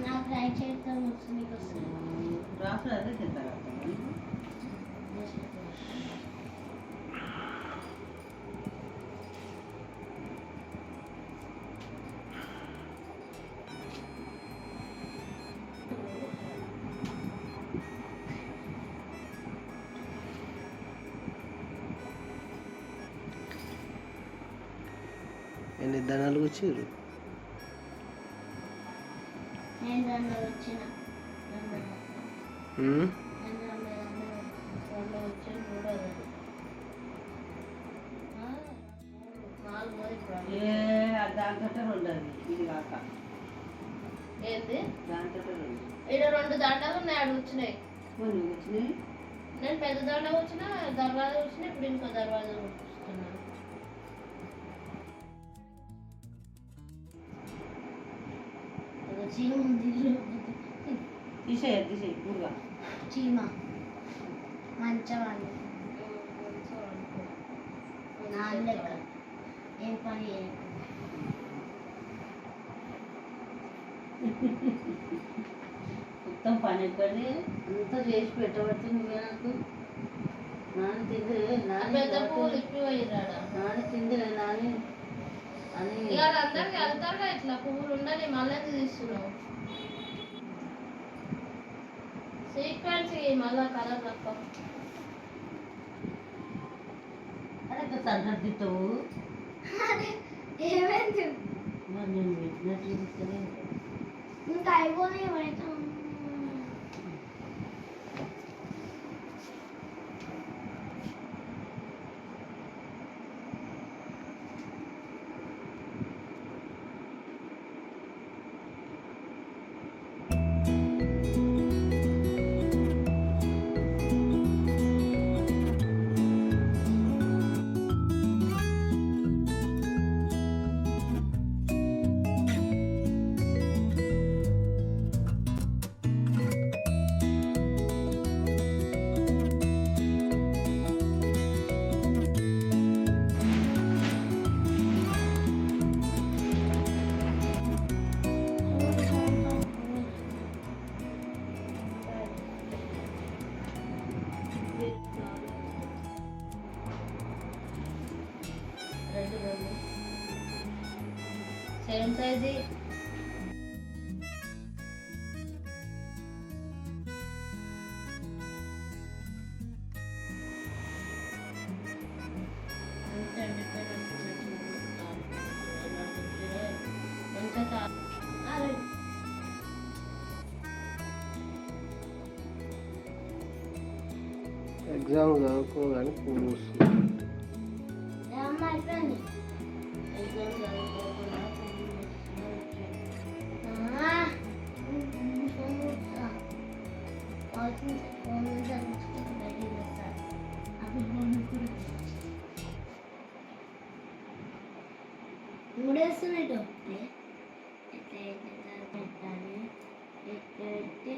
నాకు రైట్ చేస్తాం మీకు రాసు అదే తింటారా ఎన్ని దండాలు వచ్చారు దాంతో ఉండదు ఇది కాక ఏంది దాంతో ఇక్కడ 2 దండాలు ఉన్నాయి. ఆడు వచ్చినాయి కొన్ని వచ్చినాయి. నేను పెద్ద దండ వచ్చిన దర్వాజా వచ్చినా ఇప్పుడు ఇంకో దర్వాజా వస్తున్నాను. చీమ తీసేయి గురుగా చీమ మంచవాళ్ళు నాలుగు ఏం పని మొత్తం పని ఎక్కడి అంతా చేసి పెట్టబట్టి నువ్వే నాకు నాన్న తింది నాన్న తింది నాని అని అందరికి వెళ్తారుగా ఇట్లా పువ్వులు ఉండాలి. మళ్ళీ తీస్తున్నావు సీక్వెన్స్ మళ్ళా కలర్ తప్ప అరే సరిదిద్దావు ఏమైంది మరి నేను పెట్టినట్టు చూపిస్తేనే ఇంకా అయిపోయి సేమ్ సైజీ ఎగ్జామ్ చదువుకోగానే పూలు వస్తుంది. అయిపోయింది మూడేస్తున్నాయి పెట్టాలి ఇట్లా పెట్టి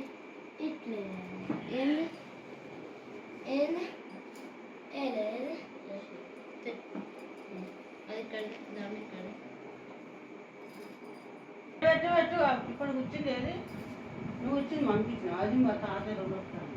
ఇట్లా ఏంది ఏంది ఏది అది కడి దాన్ని కడి పెట్టు ఇప్పుడు కూర్చుంది నువ్వు వచ్చింది పంపించిన అది మా తాత 2 వస్తాను